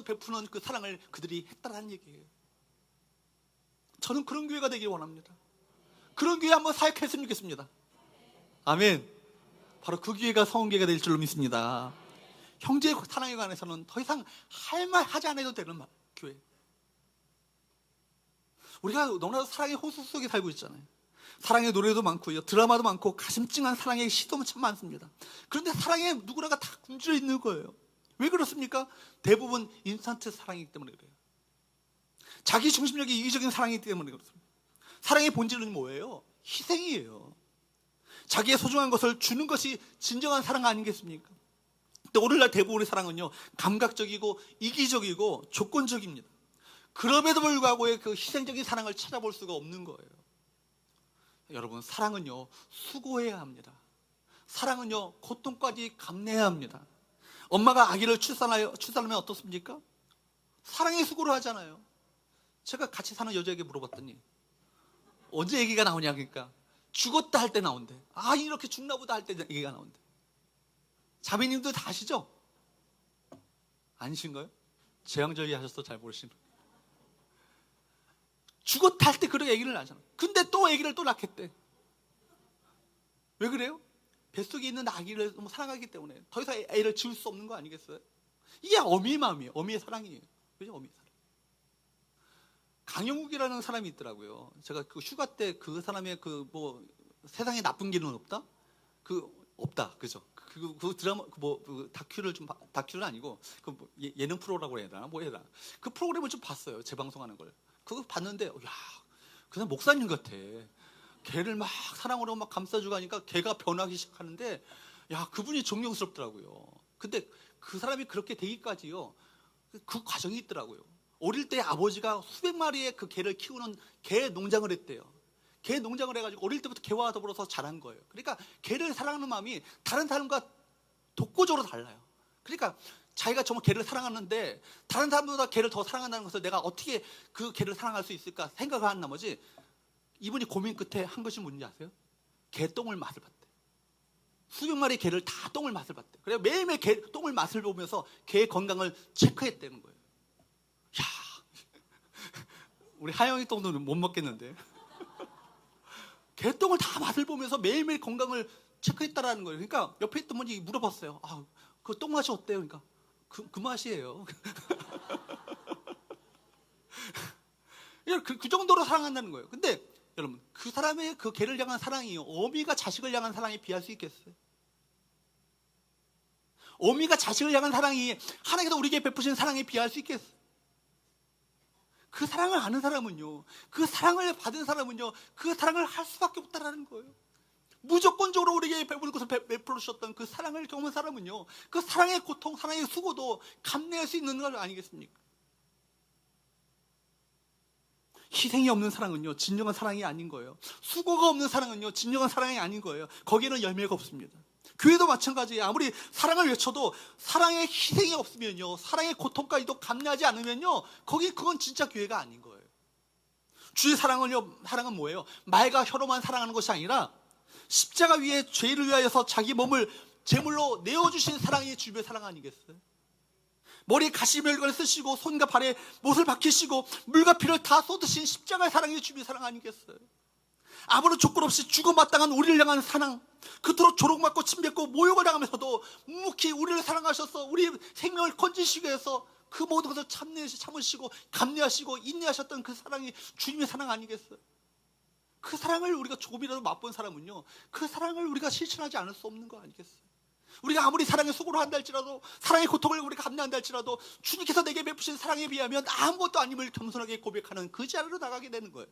베푸는 그 사랑을 그들이 했다는 얘기예요. 저는 그런 교회가 되길 원합니다. 그런 교회 한번 사역했으면 좋겠습니다. 아멘. 바로 그 교회가 성원교회가 될 줄로 믿습니다. 형제의 사랑에 관해서는 더 이상 할 말 하지 않아도 되는 교회. 우리가 너무나도 사랑의 호수 속에 살고 있잖아요. 사랑의 노래도 많고요, 드라마도 많고, 가슴 찡한 사랑의 시도는 참 많습니다. 그런데 사랑에 누구나가 다 굶주려 있는 거예요. 왜 그렇습니까? 대부분 인스턴트 사랑이기 때문에 그래요. 자기 중심적인 이기적인 사랑이기 때문에 그렇습니다. 사랑의 본질은 뭐예요? 희생이에요. 자기의 소중한 것을 주는 것이 진정한 사랑 아니겠습니까? 근데 오늘날 대부분의 사랑은요, 감각적이고 이기적이고 조건적입니다. 그럼에도 불구하고 그 희생적인 사랑을 찾아볼 수가 없는 거예요. 여러분, 사랑은요, 수고해야 합니다. 사랑은요, 고통까지 감내해야 합니다. 엄마가 아기를 출산하면 어떻습니까? 사랑의 수고를 하잖아요. 제가 같이 사는 여자에게 물어봤더니 언제 얘기가 나오냐, 그러니까 죽었다 할 때 나온대. 아, 이렇게 죽나 보다 할 때 얘기가 나온대. 자매님도 다 아시죠? 아니신가요? 재앙절개 하셔서 잘 모르시는. 죽었다 할 때 그런 얘기를 하잖아. 근데 또 아기를 또 낳겠대. 왜 그래요? 뱃속에 있는 아기를 너무 사랑하기 때문에 더 이상 애를 지울 수 없는 거 아니겠어요? 이게 어미의 마음이에요. 어미의 사랑이에요. 그죠? 어미의 사랑. 강영욱이라는 사람이 있더라고요. 제가 그 휴가 때 그 사람의 그 뭐 세상에 나쁜 길은 없다? 없다. 그죠? 그 드라마 그 다큐를 좀 다큐는 아니고 그 뭐 예능 프로라고 해야 되나? 뭐 해야 되나? 그 프로그램을 좀 봤어요. 재방송하는 걸. 그거 봤는데 야, 그냥 목사님 같아. 개를 막 사랑으로 막 감싸주고 하니까 개가 변하기 시작하는데 야, 그분이 존경스럽더라고요. 근데 그 사람이 그렇게 되기까지요, 그 과정이 있더라고요. 어릴 때 아버지가 수백 마리의 그 개를 키우는 개 농장을 했대요. 개 농장을 해가지고 어릴 때부터 개와 더불어서 자란 거예요. 그러니까 개를 사랑하는 마음이 다른 사람과 독보적으로 달라요. 그러니까 자기가 정말 개를 사랑하는데 다른 사람보다 개를 더 사랑한다는 것을 내가 어떻게 그 개를 사랑할 수 있을까 생각을 한 나머지 이분이 고민 끝에 한 것이 뭔지 아세요? 개똥을 맛을 봤대. 수백 마리 개를 다 똥을 맛을 봤대. 그래서 매일매일 개 똥을 맛을 보면서 개의 건강을 체크했다는 거예요. 야, 우리 하영이 똥도 못 먹겠는데. 개똥을 다 맛을 보면서 매일매일 건강을 체크했다라는 거예요. 그러니까 옆에 있던 분이 물어봤어요. 아, 그 똥 맛이 어때요? 그러니까 그 맛이에요. 그 정도로 사랑한다는 거예요. 근데 여러분, 그 사람의 그 개를 향한 사랑이 어미가 자식을 향한 사랑에 비할 수 있겠어요? 어미가 자식을 향한 사랑이 하나님께서 우리에게 베푸신 사랑에 비할 수 있겠어요? 그 사랑을 아는 사람은요, 그 사랑을 받은 사람은요, 그 사랑을 할 수밖에 없다라는 거예요. 무조건적으로 우리에게 베풀 것을 베풀어 주셨던 그 사랑을 경험한 사람은요, 그 사랑의 고통, 사랑의 수고도 감내할 수 있는 것 아니겠습니까? 희생이 없는 사랑은요, 진정한 사랑이 아닌 거예요. 수고가 없는 사랑은요, 진정한 사랑이 아닌 거예요. 거기에는 열매가 없습니다. 교회도 마찬가지예요. 아무리 사랑을 외쳐도 사랑의 희생이 없으면요, 사랑의 고통까지도 감내하지 않으면요, 그건 진짜 교회가 아닌 거예요. 주의 사랑은 뭐예요? 말과 혀로만 사랑하는 것이 아니라 십자가 위에 죄를 위하여서 자기 몸을 제물로 내어주신 사랑이 주의 사랑 아니겠어요? 머리에 가시멜건을 쓰시고 손과 발에 못을 박히시고 물과 피를 다 쏟으신 십자가의 사랑이 주의 사랑 아니겠어요? 아무런 조건 없이 죽어마땅한 우리를 향한 사랑, 그토록 조롱받고 침뱉고 모욕을 당하면서도 묵묵히 우리를 사랑하셔서 우리 생명을 건지시기 위해서 그 모든 것을 참으시고 감내하시고 인내하셨던 그 사랑이 주님의 사랑 아니겠어요? 그 사랑을 우리가 조금이라도 맛본 사람은요, 그 사랑을 우리가 실천하지 않을 수 없는 거 아니겠어요? 우리가 아무리 사랑의 수고를 한다 할지라도, 사랑의 고통을 우리가 감내한다 할지라도 주님께서 내게 베푸신 사랑에 비하면 아무것도 아님을 겸손하게 고백하는 그 자리로 나가게 되는 거예요.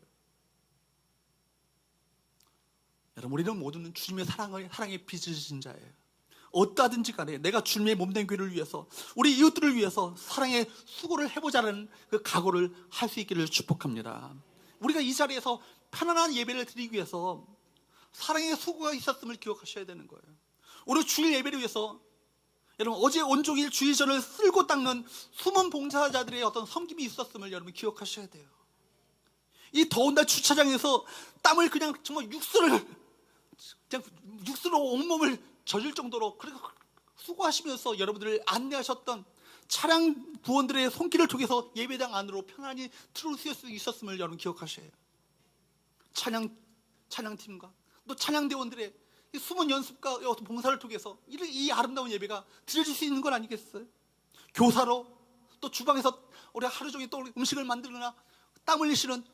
여러분, 우리는 모두는 주님의 사랑에 빚으신 자예요. 어떠하든지 간에 내가 주님의 몸된 교회를 위해서, 우리 이웃들을 위해서 사랑의 수고를 해보자는 그 각오를 할 수 있기를 축복합니다. 우리가 이 자리에서 편안한 예배를 드리기 위해서 사랑의 수고가 있었음을 기억하셔야 되는 거예요. 오늘 주일 예배를 위해서 여러분, 어제 온종일 주일전을 쓸고 닦는 숨은 봉사자들의 어떤 섬김이 있었음을 여러분 기억하셔야 돼요. 이 더운 날 주차장에서 땀을 그냥 정말 육수로 온몸을 젖을 정도로 그렇게 수고하시면서 여러분들을 안내하셨던 차량 부원들의 손길을 통해서 예배당 안으로 편안히 들어올 수 있었음을 여러분 기억하셔야 해요. 찬양팀과 또 찬양대원들의 숨은 연습과 봉사를 통해서 이 아름다운 예배가 드려질 수 있는 건 아니겠어요? 교사로 또 주방에서 우리가 하루 종일 또 음식을 만들거나 땀 흘리시는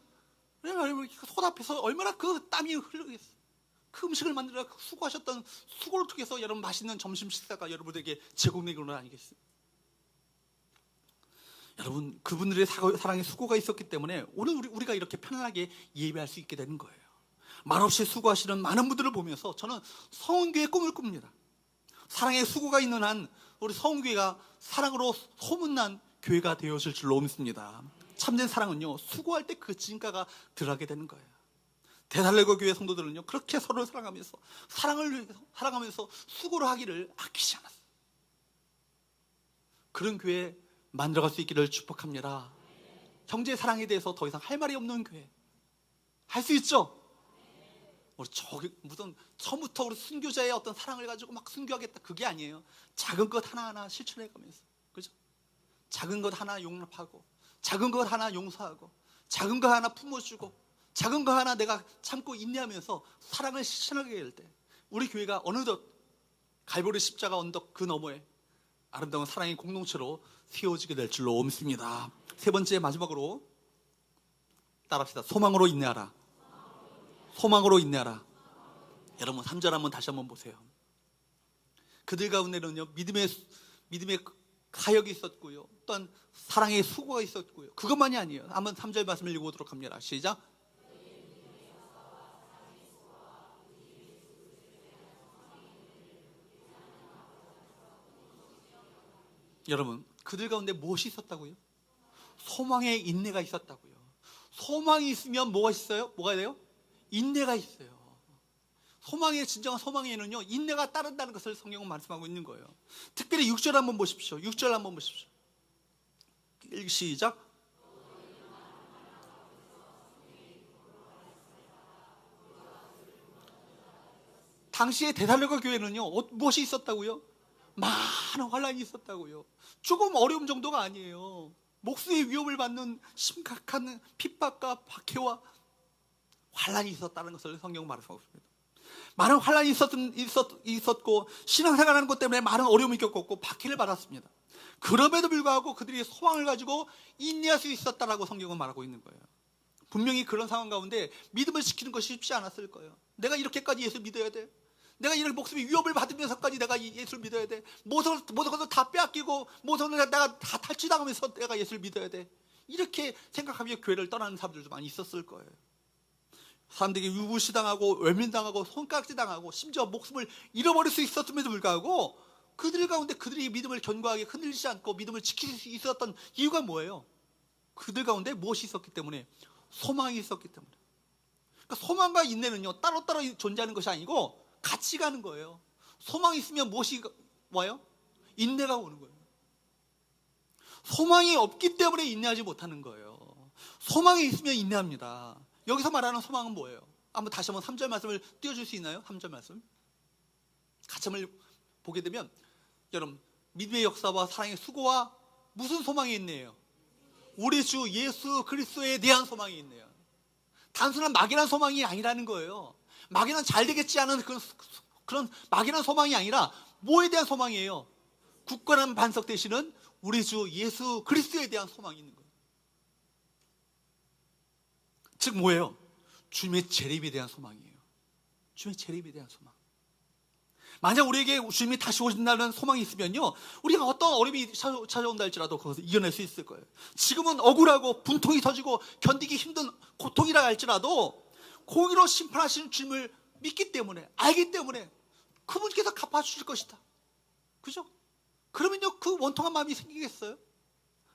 손 앞에서 얼마나 그 땀이 흐르겠어요. 그 음식을 만들어 수고하셨던 수고를 통해서 여러분 맛있는 점심 식사가 여러분에게 제공되는 건 아니겠어요? 여러분, 그분들의 사랑의 수고가 있었기 때문에 오늘 우리가 이렇게 편안하게 예배할 수 있게 되는 거예요. 말없이 수고하시는 많은 분들을 보면서 저는 성은교회의 꿈을 꿉니다. 사랑의 수고가 있는 한 우리 성은교회가 사랑으로 소문난 교회가 되어질 줄로 믿습니다. 참된 사랑은요, 수고할 때 그 진가가 드러나게 되는 거예요. 데살로니가 교회 성도들은요, 그렇게 서로를 사랑하면서 수고를 하기를 아끼지 않았어요. 그런 교회 만들어갈 수 있기를 축복합니다. 형제 사랑에 대해서 더 이상 할 말이 없는 교회 할 수 있죠? 우리 저기 무슨 처음부터 우리 순교자의 어떤 사랑을 가지고 막 순교하겠다, 그게 아니에요. 작은 것 하나하나 실천해가면서, 그죠? 작은 것 하나 용납하고, 작은 것 하나 용서하고, 작은 것 하나 품어주고, 작은 거 하나 내가 참고 인내하면서 사랑을 실천하게 될 때, 우리 교회가 어느덧 갈보리 십자가 언덕 그 너머에 아름다운 사랑의 공동체로 세워지게 될 줄로 믿습니다. 세 번째, 마지막으로 따라합시다. 소망으로 인내하라. 소망으로 인내하라. 여러분 3절 한번 다시 한번 보세요. 그들 가운데는요, 믿음의 사역이 있었고요, 또한 사랑의 수고가 있었고요. 그것만이 아니에요. 한번 3절 말씀을 읽어보도록 합니다. 시작. 여러분, 그들 가운데 무엇이 있었다고요? 소망의 인내가 있었다고요. 소망이 있으면 뭐가 있어요? 뭐가 돼요? 인내가 있어요. 소망의 진정한 소망에는요, 인내가 따른다는 것을 성경은 말씀하고 있는 거예요. 특별히 6절 한번 보십시오. 6절 한번 보십시오. 시작. 당시에 데살로니가 교회는요, 무엇이 있었다고요? 많은 환란이 있었다고요. 조금 어려움 정도가 아니에요. 목숨의 위협을 받는 심각한 핍박과 박해와 환란이 있었다는 것을 성경은 말하고 있습니다. 많은 환란이 있었고 신앙생활하는 것 때문에 많은 어려움을 겪었고 박해를 받았습니다. 그럼에도 불구하고 그들이 소망을 가지고 인내할 수 있었다라고 성경은 말하고 있는 거예요. 분명히 그런 상황 가운데 믿음을 지키는 것이 쉽지 않았을 거예요. 내가 이렇게까지 예수를 믿어야 돼? 내가 이런 목숨의 위협을 받으면서까지 내가 예수를 믿어야 돼? 모든 것을 다 빼앗기고 모든 것을 내가 다 탈취당하면서 내가 예수를 믿어야 돼? 이렇게 생각하며 교회를 떠나는 사람들도 많이 있었을 거예요. 사람들에게 유부시당하고 외면당하고 손가락질당하고 심지어 목숨을 잃어버릴 수 있었음에도 불구하고 그들 가운데 그들이 믿음을 견고하게 흔들리지 않고 믿음을 지킬 수 있었던 이유가 뭐예요? 그들 가운데 무엇이 있었기 때문에? 소망이 있었기 때문에. 그러니까 소망과 인내는요, 따로따로 존재하는 것이 아니고 같이 가는 거예요. 소망이 있으면 무엇이 와요? 인내가 오는 거예요. 소망이 없기 때문에 인내하지 못하는 거예요. 소망이 있으면 인내합니다. 여기서 말하는 소망은 뭐예요? 한번 다시 한번 3절 말씀을 띄워줄 수 있나요? 3절 말씀 같이 한번 보게 되면, 여러분, 믿음의 역사와 사랑의 수고와 무슨 소망이 있네요? 우리 주 예수 그리스도에 대한 소망이 있네요. 단순한 막연한 소망이 아니라는 거예요. 막연한 잘 되겠지 않은 그런 막연한 소망이 아니라 뭐에 대한 소망이에요? 굳건한 반석 되시는 우리 주 예수 그리스도에 대한 소망이 있는 거예요. 즉 뭐예요? 주님의 재림에 대한 소망이에요. 주님의 재림에 대한 소망. 만약 우리에게 주님이 다시 오신다는 소망이 있으면요, 우리가 어떤 어려움이 찾아온다 할지라도 그것을 이겨낼 수 있을 거예요. 지금은 억울하고 분통이 터지고 견디기 힘든 고통이라 할지라도 공의로 심판하시는 주님을 믿기 때문에, 알기 때문에 그분께서 갚아주실 것이다. 그죠? 그러면요, 그 원통한 마음이 생기겠어요?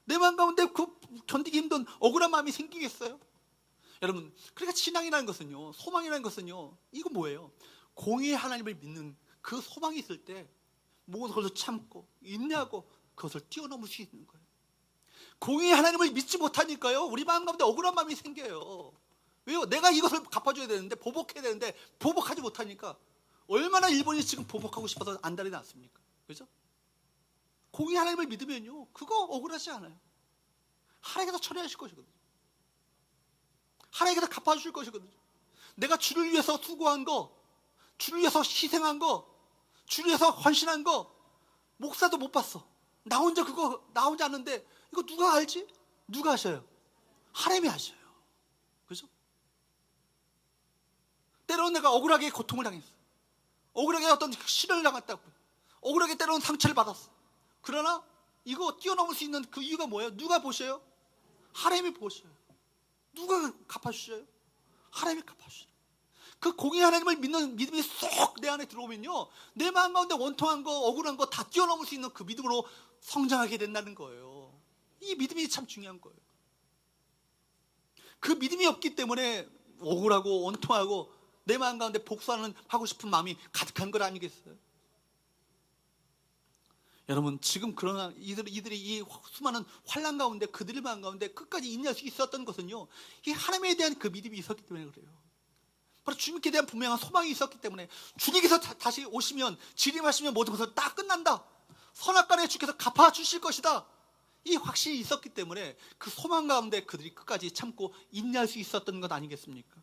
내 마음 가운데 그 견디기 힘든 억울한 마음이 생기겠어요? 여러분, 그러니까 신앙이라는 것은요, 소망이라는 것은요, 이거 뭐예요? 공의의 하나님을 믿는 그 소망이 있을 때 모든 것을 참고 인내하고 그것을 뛰어넘을 수 있는 거예요. 공의의 하나님을 믿지 못하니까요, 우리 마음 가운데 억울한 마음이 생겨요. 왜요? 내가 이것을 갚아줘야 되는데, 보복해야 되는데 보복하지 못하니까 얼마나 일본이 지금 보복하고 싶어서 안달이 났습니까? 그죠? 공의 하나님을 믿으면요, 그거 억울하지 않아요. 하나님께서 처리하실 것이거든요. 하나님께서 갚아주실 것이거든요. 내가 주를 위해서 수고한 거, 주를 위해서 희생한 거, 주를 위해서 헌신한 거 목사도 못 봤어. 나 혼자 아는데 이거 누가 알지? 누가 하셔요? 하나님이 하셔요. 그죠? 때로는 내가 억울하게 고통을 당했어. 억울하게 어떤 시련을 당했다고. 억울하게 때로는 상처를 받았어. 그러나 이거 뛰어넘을 수 있는 그 이유가 뭐예요? 누가 보셔요? 하나님이 보셔요. 누가 갚아주셔요? 하나님이 갚아주셔요. 그 공의 하나님을 믿는 믿음이 쏙 내 안에 들어오면요, 내 마음 가운데 원통한 거, 억울한 거 다 뛰어넘을 수 있는 그 믿음으로 성장하게 된다는 거예요. 이 믿음이 참 중요한 거예요. 그 믿음이 없기 때문에 억울하고 원통하고 내 마음 가운데 하고 싶은 마음이 가득한 것 아니겠어요? 여러분, 지금 그러나 이들이 이 수많은 환난 가운데 그들의 마음 가운데 끝까지 인내할 수 있었던 것은요, 이 하나님에 대한 그 믿음이 있었기 때문에 그래요. 바로 주님께 대한 분명한 소망이 있었기 때문에, 주님께서 다시 오시면, 진림하시면 모든 것을 다 끝난다, 선악간에 주께서 갚아주실 것이다, 이 확신이 있었기 때문에 그 소망 가운데 그들이 끝까지 참고 인내할 수 있었던 것 아니겠습니까?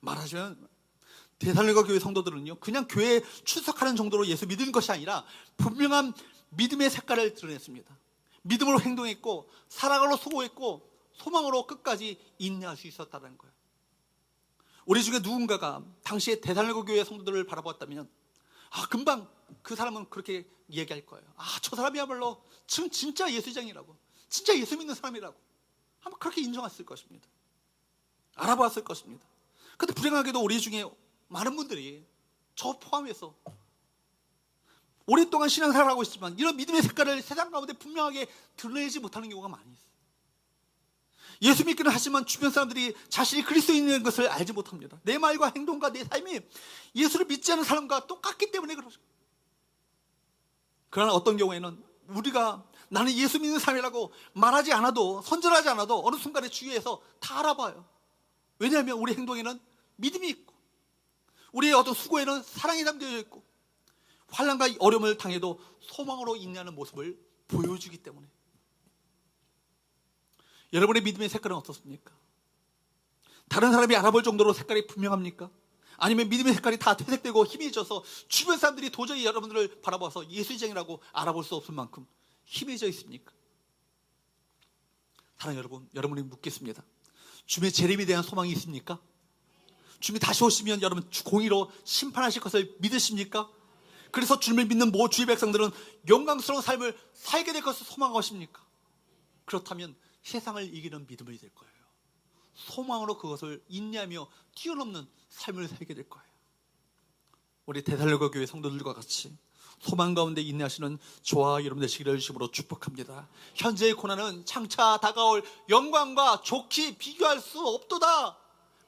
말하자면 데살로니가 교회 성도들은요, 그냥 교회에 출석하는 정도로 예수 믿은 것이 아니라 분명한 믿음의 색깔을 드러냈습니다. 믿음으로 행동했고, 사랑으로 수고했고, 소망으로 끝까지 인내할 수 있었다는 거예요. 우리 중에 누군가가 당시에 데살로니가 교회 성도들을 바라보았다면, 금방 그 사람은 그렇게 얘기할 거예요. 저 사람이야말로 지금 진짜 예수쟁이라고, 진짜 예수 믿는 사람이라고 아마 그렇게 인정했을 것입니다. 알아보았을 것입니다. 그런데 불행하게도 우리 중에 많은 분들이, 저 포함해서 오랫동안 신앙생활을 하고 있지만 이런 믿음의 색깔을 세상 가운데 분명하게 드러내지 못하는 경우가 많이 있어요. 예수 믿기는 하지만 주변 사람들이 자신이 그리스도인인 것을 알지 못합니다. 내 말과 행동과 내 삶이 예수를 믿지 않는 사람과 똑같기 때문에 그러죠. 그러나 어떤 경우에는 우리가 나는 예수 믿는 사람이라고 말하지 않아도, 선전하지 않아도 어느 순간에 주위에서 다 알아봐요. 왜냐하면 우리 행동에는 믿음이 있고, 우리의 어떤 수고에는 사랑이 담겨져 있고, 환난과 어려움을 당해도 소망으로 인내하는 모습을 보여주기 때문에. 여러분의 믿음의 색깔은 어떻습니까? 다른 사람이 알아볼 정도로 색깔이 분명합니까? 아니면 믿음의 색깔이 다 퇴색되고 희미해져서 주변 사람들이 도저히 여러분들을 바라봐서 예수쟁이라고 알아볼 수 없을 만큼 희미해져 있습니까? 사랑하는 여러분, 여러분이 묻겠습니다. 주님의 재림에 대한 소망이 있습니까? 주님이 다시 오시면 여러분 공의로 심판하실 것을 믿으십니까? 그래서 주님을 믿는 주의 백성들은 영광스러운 삶을 살게 될 것을 소망하십니까? 그렇다면 세상을 이기는 믿음이 될 거예요. 소망으로 그것을 인내하며 뛰어넘는 삶을 살게 될 거예요. 우리 데살로니가 교회 성도들과 같이 소망 가운데 인내하시는 저와 여러분 되시기를 주심으로 축복합니다. 현재의 고난은 장차 다가올 영광과 좋게 비교할 수 없도다.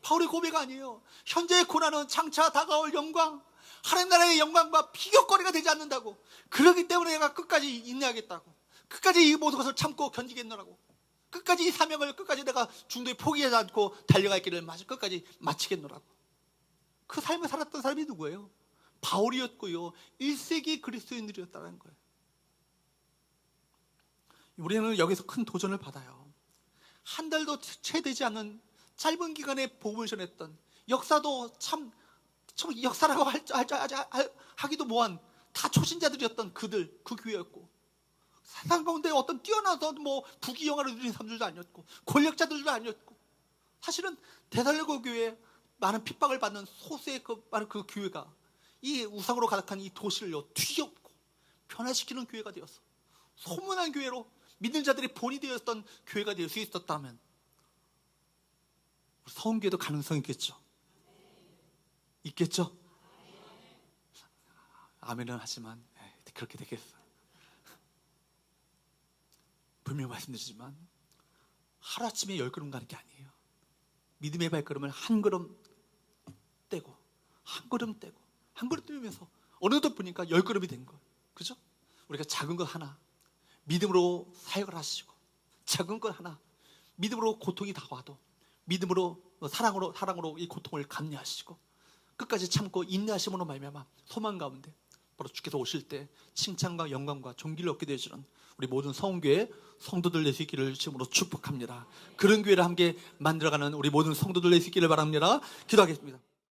바울의 고백 아니에요. 현재의 고난은 장차 다가올 영광, 하나님 나라의 영광과 비교거리가 되지 않는다고. 그렇기 때문에 내가 끝까지 인내하겠다고, 끝까지 이 모든 것을 참고 견디겠노라고, 끝까지 이 사명을 끝까지 내가 중도에 포기하지 않고 달려갈 길을 끝까지 마치겠노라고. 그 삶을 살았던 사람이 누구예요? 바울이었고요, 1세기 그리스도인들이었다는 거예요. 우리는 여기서 큰 도전을 받아요. 한 달도 채 되지 않는 짧은 기간에 복음을 전했던, 역사도 참 역사라고 하기도 뭐한 다 초신자들이었던 그 교회였고, 세상 가운데 어떤 뛰어나서 부귀영화를 누리는 사람들도 아니었고, 권력자들도 아니었고, 사실은 데살로니가 교회에 많은 핍박을 받는 소수의 많은 그 교회가 이 우상으로 가득한 이 도시를요 뒤엎고 변화시키는 교회가 되어서 소문난 교회로 믿는 자들이 본이 되었던 교회가 될 수 있었다면 서운교회도 가능성이 있겠죠? 있겠죠? 아멘은 하지만 그렇게 되겠어요. 분명히 말씀드리지만 하루아침에 10걸음 가는 게 아니에요. 믿음의 발걸음을 한 걸음 떼고 한 걸음 떼고 한 걸음 떼면서 어느덧 보니까 10걸음이 된 거예요. 그죠? 우리가 작은 것 하나 믿음으로 사역을 하시고, 작은 것 하나 믿음으로 고통이 다가와도 믿음으로 사랑으로 이 고통을 감내하시고 끝까지 참고 인내하심으로 말미암아 소망 가운데 바로 주께서 오실 때 칭찬과 영광과 존귀를 얻게 되시는 우리 모든 성교회 성도들 될 수 있기를 지금으로 축복합니다. 그런 교회를 함께 만들어가는 우리 모든 성도들 될 수 있기를 바랍니다. 기도하겠습니다.